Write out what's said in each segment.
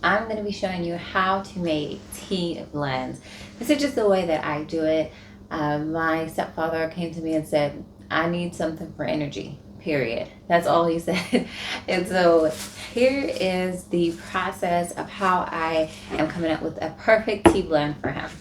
I'm going to be showing you how to make tea blends. This is just the way that I do it. My stepfather came to me and said, I need something for energy, period. That's all he said. And so here is the process of how I am coming up with a perfect tea blend for him.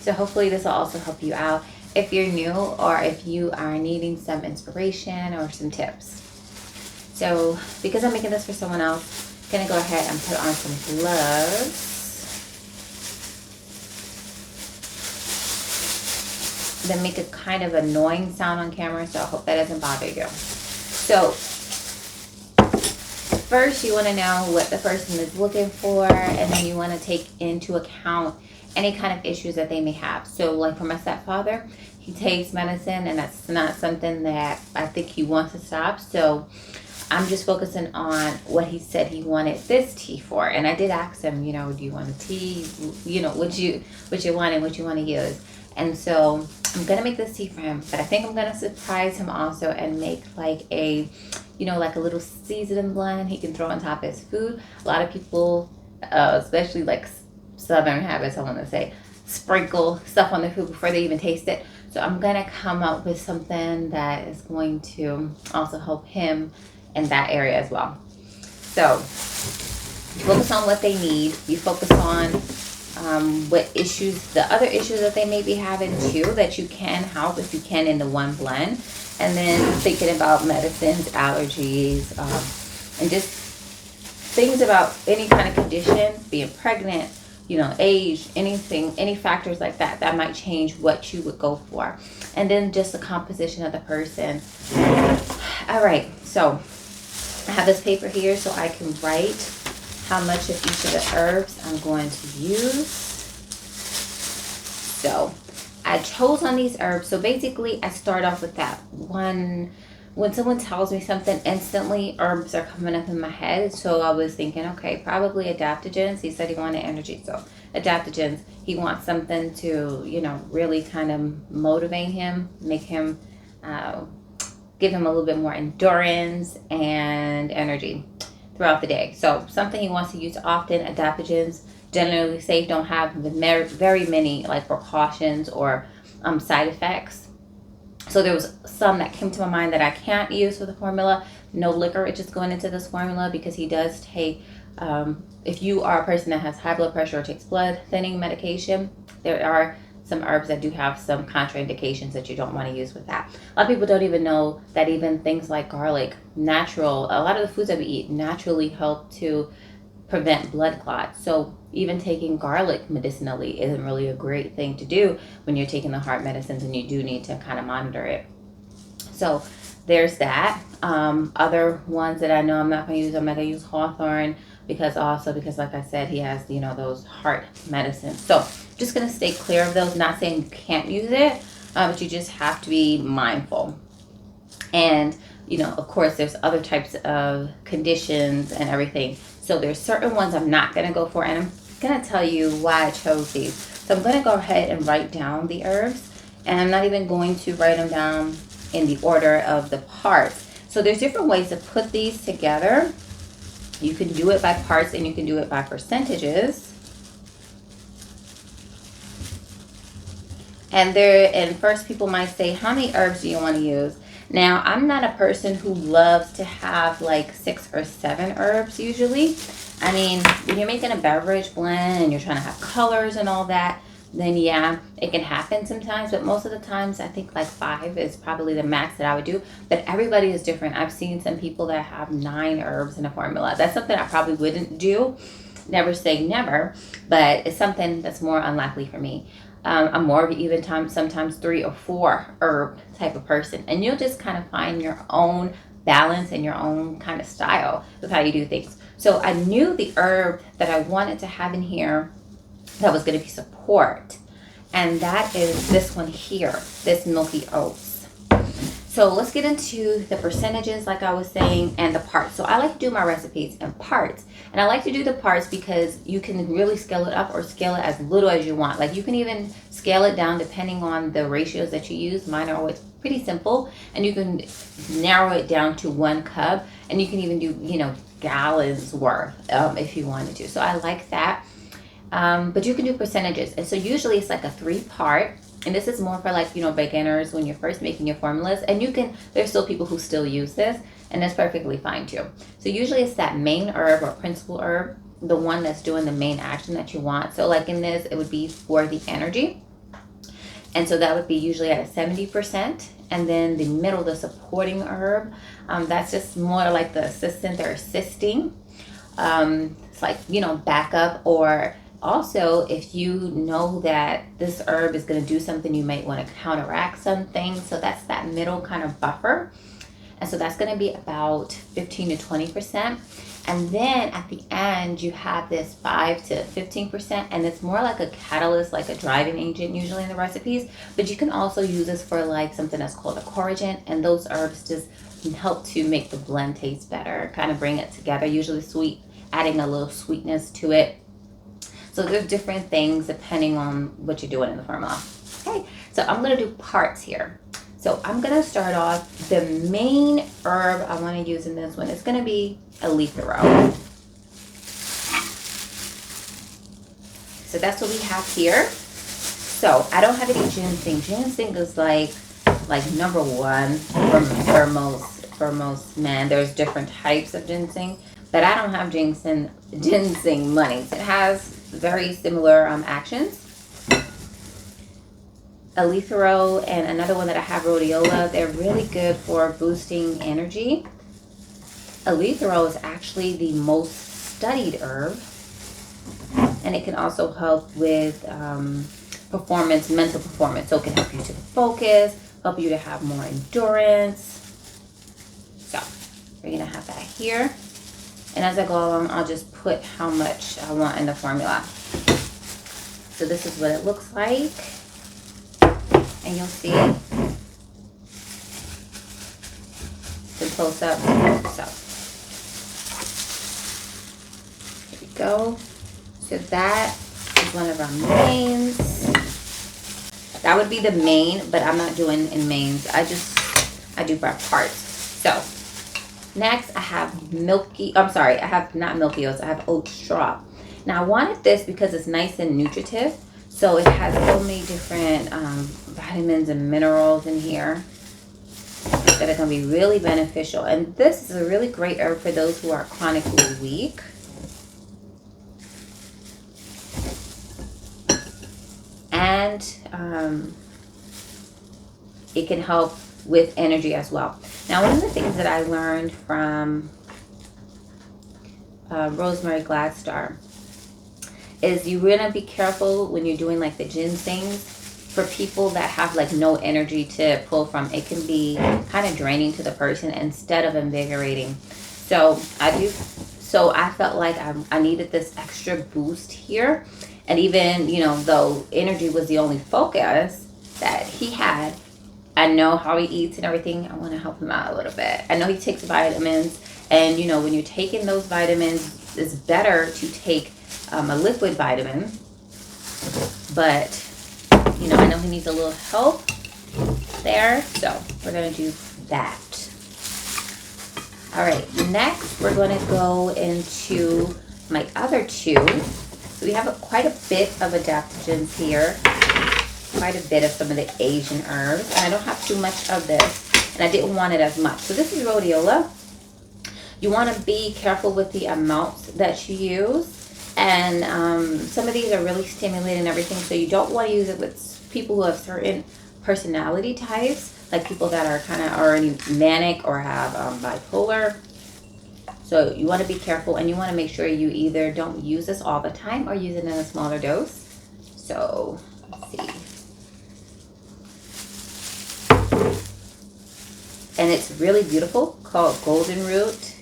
So hopefully this will also help you out if you're new or if you are needing some inspiration or some tips. So because I'm making this for someone else, I'm gonna go ahead and put on some gloves. Then make a kind of annoying sound on camera, so I hope that doesn't bother you. So first you want to know what the person is looking for, and then you want to take into account any kind of issues that they may have. So like for my stepfather, he takes medicine and that's not something that I think he wants to stop. So I'm just focusing on what he said he wanted this tea for. And I did ask him, do you want a tea? What you want and what you want to use. And so I'm going to make this tea for him, but I think I'm going to surprise him also and make like a little seasoning blend he can throw on top of his food. A lot of people, especially like Southern habits, I want to say, sprinkle stuff on their food before they even taste it. So I'm going to come up with something that is going to also help him in that area as well. So focus on what they need. You focus on what issues, the other issues that they may be having too, that you can help if you can in the one blend. And then thinking about medicines, allergies, and just things about any kind of condition, being pregnant, age, anything, any factors like that, that might change what you would go for. And then just the composition of the person. All right, so I have this paper here so I can write how much of each of the herbs I'm going to use. So I chose on these herbs. So basically I start off with that one. When someone tells me something, instantly herbs are coming up in my head. So I was thinking, okay, probably adaptogens. He said he wanted energy. So adaptogens, he wants something to, really kind of motivate him, make him, give him a little bit more endurance and energy throughout the day. So something he wants to use often. Adaptogens, generally safe, don't have very many like precautions or side effects. So there was some that came to my mind that I can't use for the formula. No liquor is just going into this formula because he does take, if you are a person that has high blood pressure or takes blood thinning medication, there are some herbs that do have some contraindications that you don't want to use with that. A lot of people don't even know that even things like garlic, a lot of the foods that we eat naturally help to prevent blood clots. So even taking garlic medicinally isn't really a great thing to do when you're taking the heart medicines, and you do need to kind of monitor it. So there's that. Other ones that I know I'm not going to use, I'm not going to use hawthorn because like I said, he has, those heart medicines. So just going to stay clear of those. Not saying you can't use it, but you just have to be mindful. And, of course, there's other types of conditions and everything. So there's certain ones I'm not going to go for, and I'm going to tell you why I chose these. So I'm going to go ahead and write down the herbs, and I'm not even going to write them down in the order of the parts. So there's different ways to put these together. You can do it by parts and you can do it by percentages. And first people might say, how many herbs do you want to use? Now, I'm not a person who loves to have like 6 or 7 herbs usually. I mean, when you're making a beverage blend and you're trying to have colors and all that, then yeah, it can happen sometimes. But most of the times, I think like 5 is probably the max that I would do. But everybody is different. I've seen some people that have 9 herbs in a formula. That's something I probably wouldn't do. Never say never, but it's something that's more unlikely for me. I'm more of even sometimes 3 or 4 herb type of person. And you'll just kind of find your own balance and your own kind of style with how you do things. So I knew the herb that I wanted to have in here that was going to be support. And that is this one here, this milky oats. So let's get into the percentages, like I was saying, and the parts. So I like to do my recipes in parts. And I like to do the parts because you can really scale it up or scale it as little as you want. Like you can even scale it down depending on the ratios that you use. Mine are always pretty simple. And you can narrow it down to 1 cup. And you can even do, gallons worth if you wanted to. So I like that. But you can do percentages. And so usually it's like a 3-part. And this is more for like, beginners when you're first making your formulas. And there's still people who still use this. And that's perfectly fine too. So usually it's that main herb or principal herb, the one that's doing the main action that you want. So like in this, it would be for the energy. And so that would be usually at a 70%. And then the middle, the supporting herb, that's just more like the assistant or assisting. It's like, backup. Or also, if you know that this herb is going to do something, you might want to counteract something. So that's that middle kind of buffer. And so that's going to be about 15 to 20%. And then at the end, you have this 5 to 15%. And it's more like a catalyst, like a driving agent usually in the recipes. But you can also use this for like something that's called a corrigan. And those herbs just help to make the blend taste better, kind of bring it together, usually sweet, adding a little sweetness to it. So there's different things depending on what you're doing in the formula. Okay, so I'm going to do parts here. So I'm going to start off, the main herb I want to use in this one is going to be Eleuthero. So that's what we have here. So I don't have any ginseng. Ginseng is like number one for most men. There's different types of ginseng, but I don't have ginseng money. It has very similar actions. Eleuthero and another one that I have, rhodiola, they're really good for boosting energy. Eleuthero is actually the most studied herb, and it can also help with performance, mental performance. So it can help you to focus, help you to have more endurance. So we're gonna have that here. And as I go along, I'll just put how much I want in the formula. So this is what it looks like. And you'll see the close up. So here we go. So that is one of our mains. That would be the main, but I'm not doing in mains. I do by parts. So next I have I have not milky oats, I have oat straw. Now I wanted this because it's nice and nutritive. So it has so many different vitamins and minerals in here that are going to be really beneficial. And this is a really great herb for those who are chronically weak. And it can help with energy as well. Now, one of the things that I learned from Rosemary Gladstar is you want to be careful when you're doing like the ginsengs for people that have like no energy to pull from. It can be kind of draining to the person instead of invigorating. So I felt like I needed this extra boost here. And even, though energy was the only focus that he had, I know how he eats and everything. I want to help him out a little bit. I know he takes vitamins, and when you're taking those vitamins, it's better to take a liquid vitamin, but I know he needs a little help there, so we're going to do that. All right, next we're going to go into my other two. So we have quite a bit of adaptogens here, quite a bit of some of the Asian herbs, and I don't have too much of this, and I didn't want it as much. So this is rhodiola. You want to be careful with the amounts that you use. And some of these are really stimulating and everything, so you don't want to use it with people who have certain personality types, like people that are kind of already manic or have bipolar. So you want to be careful, and you want to make sure you either don't use this all the time or use it in a smaller dose. So let's see. And it's really beautiful, called Golden Root.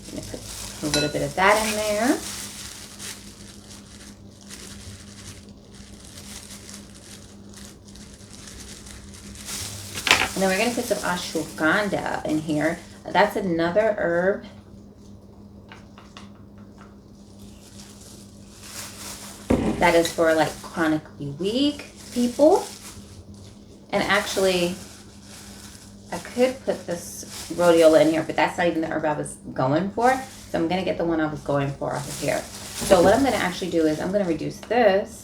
I'm going to put a little bit of that in there. And then we're going to put some ashwagandha in here. That's another herb. That is for like chronically weak people. And actually, I could put this rhodiola in here, but that's not even the herb I was going for. So I'm going to get the one I was going for off of here. So what I'm going to actually do is I'm going to reduce this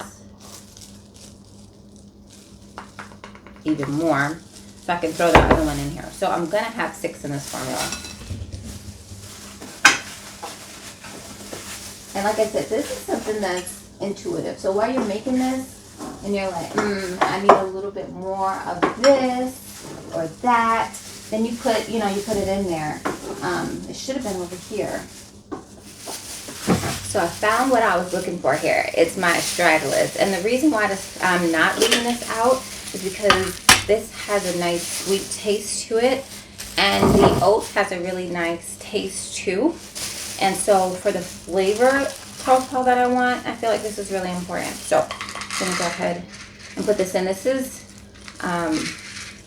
even more so I can throw the other one in here. So I'm going to have 6 in this formula. And like I said, this is something that's intuitive. So while you're making this and you're like, I need a little bit more of this or that, then you put, you put it in there. It should have been over here. So I found what I was looking for here. It's my astragalus. And the reason why I'm not leaving this out is because this has a nice sweet taste to it. And the oat has a really nice taste too. And so for the flavor profile that I want, I feel like this is really important. So I'm going to go ahead and put this in. This is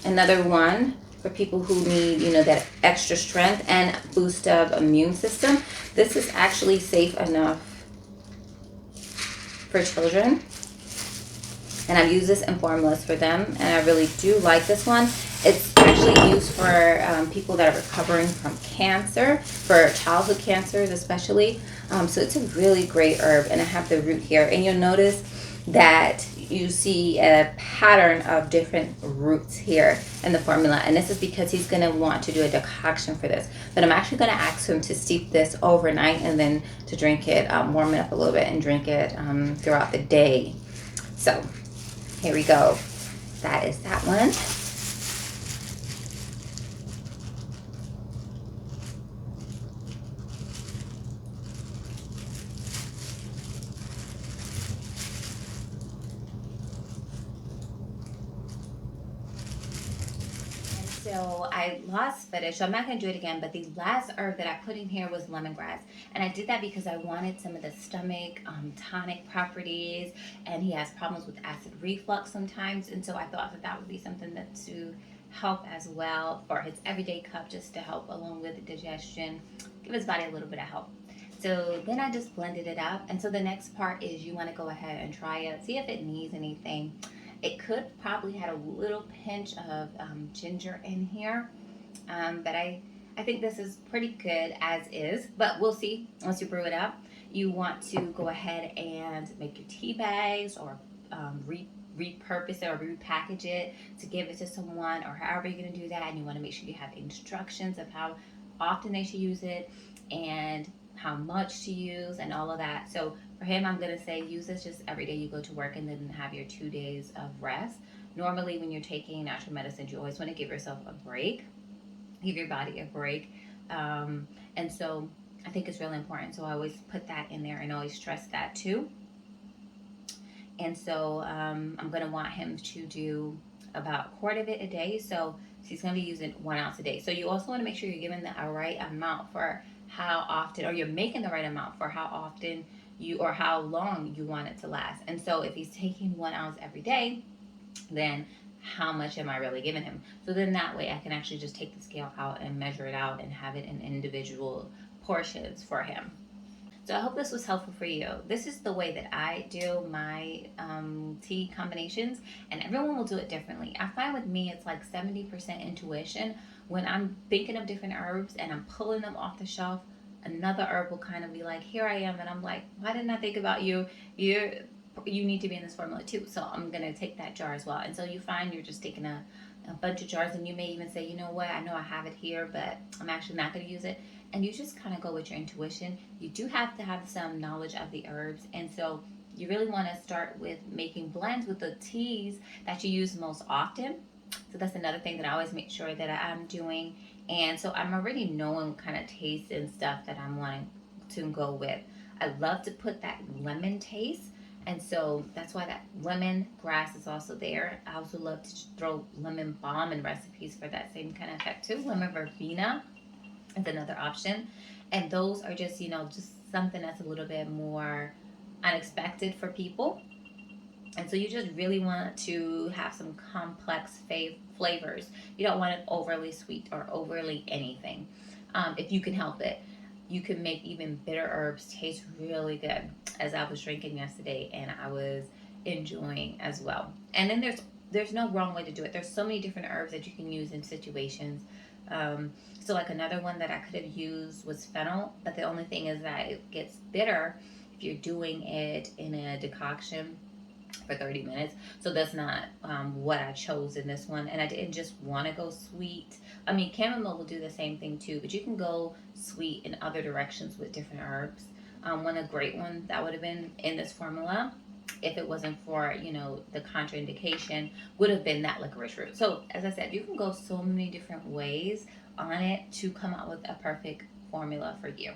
another one for people who need, that extra strength and boost of immune system. This is actually safe enough for children. And I've used this in formulas for them, and I really do like this one. It's actually used for people that are recovering from cancer, for childhood cancers especially. So it's a really great herb, and I have the root here. And you'll notice that you see a pattern of different roots here in the formula. And this is because he's going to want to do a decoction for this. But I'm actually going to ask him to steep this overnight and then to drink it, warm it up a little bit and drink it throughout the day. So here we go. That is that one. So I lost footage, so I'm not going to do it again, but the last herb that I put in here was lemongrass. And I did that because I wanted some of the stomach tonic properties, and he has problems with acid reflux sometimes, and so I thought that would be something that to help as well for his everyday cup, just to help along with the digestion, give his body a little bit of help. So then I just blended it up, and so the next part is you want to go ahead and try it, see if it needs anything. It could probably had a little pinch of ginger in here, but I think this is pretty good as is, but we'll see once you brew it up. You want to go ahead and make your tea bags or repurpose it or repackage it to give it to someone, or however you're going to do that. And you want to make sure you have instructions of how often they should use it and how much to use and all of that. So for him, I'm going to say use this just every day you go to work, and then have your 2 days of rest. Normally when you're taking natural medicines, you always want to give yourself a break, give your body a break. And so I think it's really important. So I always put that in there and always stress that too. And so I'm going to want him to do about a quart of it a day. So he's going to be using 1 ounce a day. So you also want to make sure you're giving the right amount for how often, or you're making the right amount for how often you, or how long you want it to last. And so if he's taking 1 ounce every day, then how much am I really giving him? So then that way I can actually just take the scale out and measure it out and have it in individual portions for him. So I hope this was helpful for you. This is the way that I do my tea combinations, and everyone will do it differently. I find with me it's like 70% intuition. When I'm thinking of different herbs and I'm pulling them off the shelf, another herb will kind of be like, here I am, and I'm like, why didn't I think about you? You need to be in this formula too. So I'm going to take that jar as well. And so you find you're just taking a bunch of jars, and you may even say, you know what, I know I have it here, but I'm actually not going to use it. And you just kind of go with your intuition. You do have to have some knowledge of the herbs. And so you really want to start with making blends with the teas that you use most often. So that's another thing that I always make sure that I'm doing. And so I'm already knowing what kind of taste and stuff that I'm wanting to go with. I love to put that lemon taste. And so that's why that lemon grass is also there. I also love to throw lemon balm in recipes for that same kind of effect too. Lemon verbena is another option. And those are just, just something that's a little bit more unexpected for people. And so you just really want to have some complex flavors. You don't want it overly sweet or overly anything. If you can help it, you can make even bitter herbs taste really good, as I was drinking yesterday and I was enjoying as well. And then there's no wrong way to do it. There's so many different herbs that you can use in situations. So like another one that I could have used was fennel, but the only thing is that it gets bitter if you're doing it in a decoction for 30 minutes. So that's not what I chose in this one. And I didn't just want to go sweet. I mean, chamomile will do the same thing too, but you can go sweet in other directions with different herbs. One a great one that would have been in this formula, if it wasn't for, you know, the contraindication, would have been that licorice root. So as I said, you can go so many different ways on it to come out with a perfect formula for you.